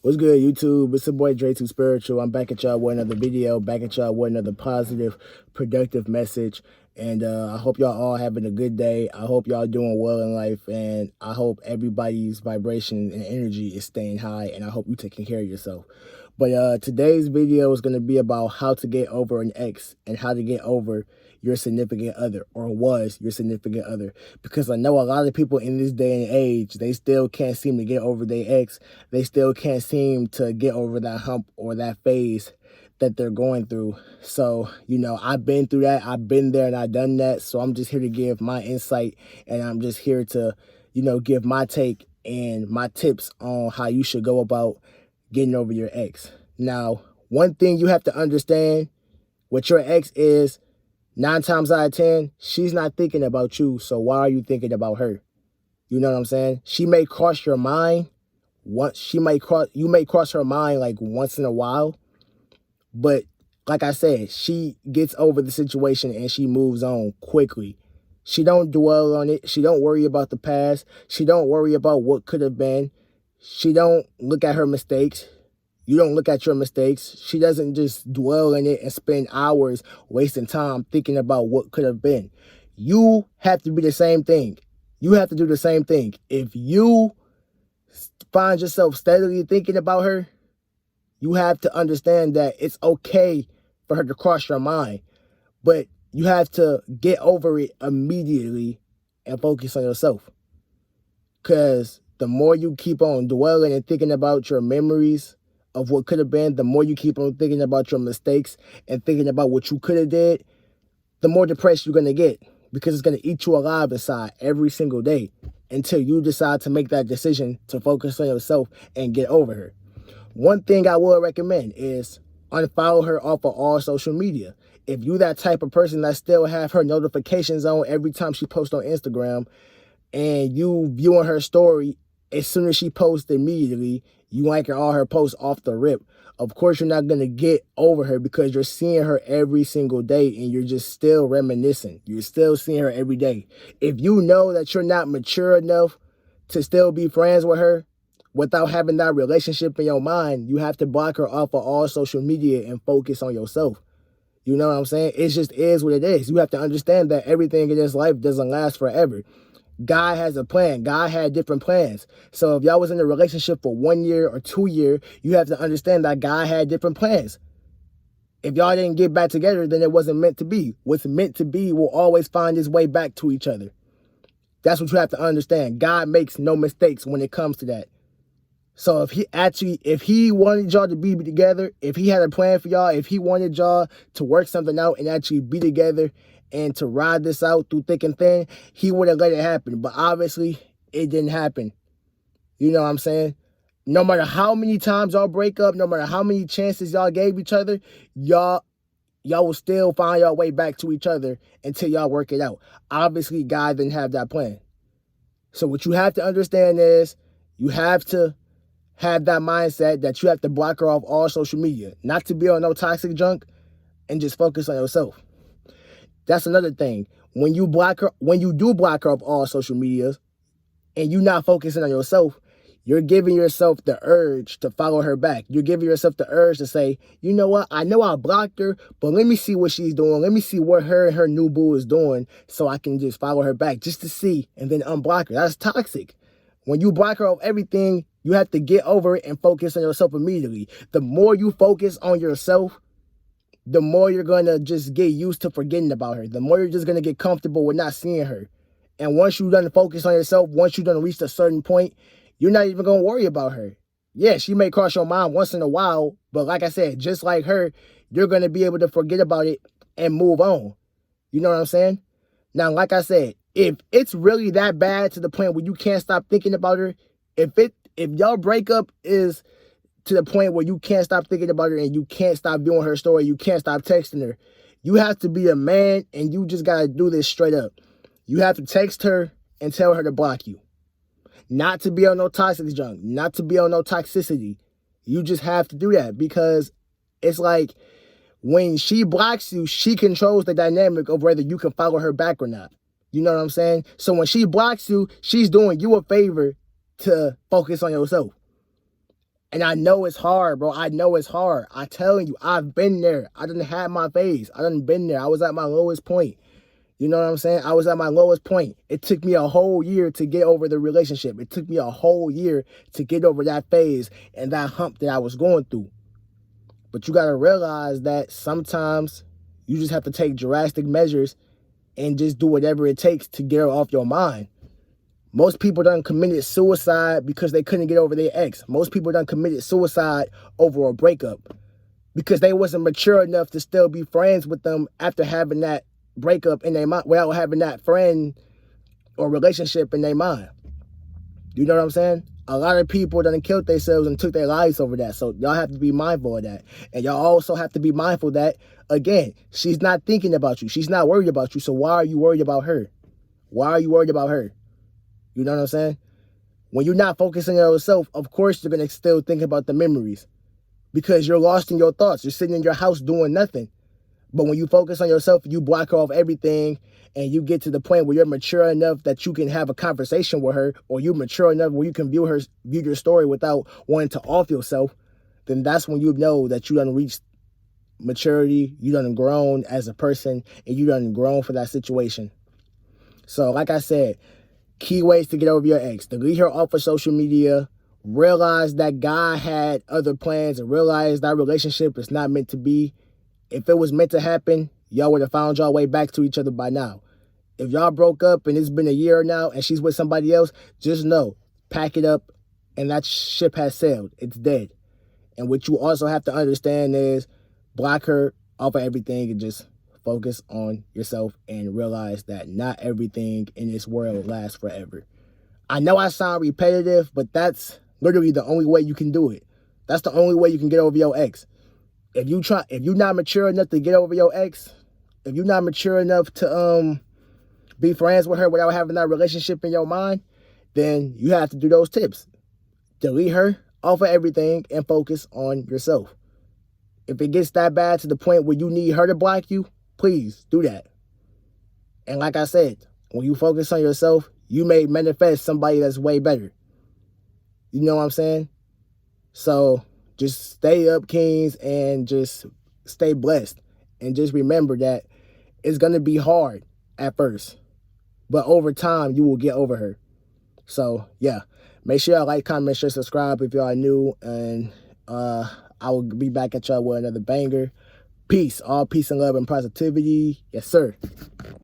What's good, YouTube? It's your boy Dre Too Spiritual. I'm back at y'all with another video, back at y'all with another positive, productive message. And I hope y'all all having a good day. I hope y'all doing well in life. And I hope everybody's vibration and energy is staying high. And I hope you taking care of yourself. But today's video is going to be about how to get over an ex and how to get over your significant other, or was your significant other. Because I know a lot of people in this day and age, they still can't seem to get over their ex. They still can't seem to get over that hump or that phase that they're going through. So, I've been through that. I've been there and I've done that. So I'm just here to give my insight, and I'm just here to, give my take and my tips on how you should go about getting over your ex. Now, one thing you have to understand with your ex is 9 times out of 10, she's not thinking about you. So why are you thinking about her? You know what I'm saying? She may cross your mind. You may cross her mind like once in a while. But like I said, she gets over the situation and she moves on quickly. She don't dwell on it. She don't worry about the past. She don't worry about what could have been. She don't look at her mistakes. You don't look at your mistakes. She doesn't just dwell in it and spend hours wasting time thinking about what could have been. You have to be the same thing. You have to do the same thing. If you find yourself steadily thinking about her, you have to understand that it's okay for her to cross your mind. But you have to get over it immediately and focus on yourself. Because the more you keep on dwelling and thinking about your memories of what could have been, the more you keep on thinking about your mistakes and thinking about what you could have did, the more depressed you're going to get, because it's going to eat you alive inside every single day until you decide to make that decision to focus on yourself and get over her. One thing I would recommend is unfollow her off of all social media. If you that type of person that still have her notifications on every time she posts on Instagram, and you viewing her story as soon as she posts immediately, you liking all her posts off the rip, of course you're not going to get over her, because you're seeing her every single day and you're just still reminiscing. You're still seeing her every day. If you know that you're not mature enough to still be friends with her without having that relationship in your mind, you have to block her off of all social media and focus on yourself. You know what I'm saying? It just is what it is. You have to understand that everything in this life doesn't last forever. God has a plan. God had different plans. So if y'all was in a relationship for 1 year or 2 years, you have to understand that God had different plans. If y'all didn't get back together, then it wasn't meant to be. What's meant to be will always find its way back to each other. That's what you have to understand. God makes no mistakes when it comes to that. So if he wanted y'all to be together, if he had a plan for y'all, if he wanted y'all to work something out and actually be together and to ride this out through thick and thin, he would have let it happen. But obviously, it didn't happen. You know what I'm saying? No matter how many times y'all break up, no matter how many chances y'all gave each other, y'all will still find your way back to each other until y'all work it out. Obviously, God didn't have that plan. So what you have to understand is you have to have that mindset that you have to block her off all social media, not to be on no toxic junk, and just focus on yourself. That's another thing. When you do block her off all social media and you're not focusing on yourself, you're giving yourself the urge to follow her back. You're giving yourself the urge to say, you know what? I know I blocked her, but let me see what she's doing. Let me see what her and her new boo is doing so I can just follow her back just to see and then unblock her. That's toxic. When you block her off everything, you have to get over it and focus on yourself immediately. The more you focus on yourself, the more you're going to just get used to forgetting about her. The more you're just going to get comfortable with not seeing her. And once you're done to focus on yourself, once you're done reach a certain point, you're not even going to worry about her. Yeah, she may cross your mind once in a while, but like I said, just like her, you're going to be able to forget about it and move on. You know what I'm saying? Now, like I said, if it's really that bad to the point where you can't stop thinking about her, if y'all breakup is to the point where you can't stop thinking about her and you can't stop viewing her story, you can't stop texting her, you have to be a man and you just got to do this straight up. You have to text her and tell her to block you. Not to be on no toxic junk, not to be on no toxicity. You just have to do that, because it's like when she blocks you, she controls the dynamic of whether you can follow her back or not. You know what I'm saying? So when she blocks you, she's doing you a favor to focus on yourself. And I know it's hard, bro. I know it's hard. I telling you, I've been there. I done had my phase. I done been there. I was at my lowest point. You know what I'm saying? I was at my lowest point. It took me a whole year to get over the relationship. It took me a whole year to get over that phase and that hump that I was going through. But you got to realize that sometimes you just have to take drastic measures and just do whatever it takes to get her off your mind. Most people done committed suicide because they couldn't get over their ex. Most people done committed suicide over a breakup because they wasn't mature enough to still be friends with them after having that breakup in their mind, without having that friend or relationship in their mind. You know what I'm saying? A lot of people done killed themselves and took their lives over that. So y'all have to be mindful of that. And y'all also have to be mindful that, again, she's not thinking about you. She's not worried about you. So why are you worried about her? Why are you worried about her? You know what I'm saying? When you're not focusing on yourself, of course you're going to still think about the memories because you're lost in your thoughts. You're sitting in your house doing nothing. But when you focus on yourself, you block off everything and you get to the point where you're mature enough that you can have a conversation with her, or you're mature enough where you can view your story without wanting to off yourself, then that's when you know that you done reached maturity, you done grown as a person, and you done grown for that situation. So like I said, key ways to get over your ex: delete her off of social media, realize that guy had other plans, and realize that relationship is not meant to be. If it was meant to happen, y'all would have found y'all way back to each other by now. If y'all broke up and it's been a year now and she's with somebody else, just know, pack it up and that ship has sailed. It's dead. And what you also have to understand is block her off of everything and just focus on yourself and realize that not everything in this world lasts forever. I know I sound repetitive, but that's literally the only way you can do it. That's the only way you can get over your ex. If you're not mature enough to get over your ex, if you're not mature enough to be friends with her without having that relationship in your mind, then you have to do those tips. Delete her off of everything and focus on yourself. If it gets that bad to the point where you need her to block you, please do that. And like I said, when you focus on yourself, you may manifest somebody that's way better. You know what I'm saying? So just stay up, kings, and just stay blessed. And just remember that it's going to be hard at first, but over time, you will get over her. So, yeah, make sure y'all like, comment, share, subscribe if y'all are new. And I will be back at y'all with another banger. Peace. All peace and love and positivity. Yes, sir.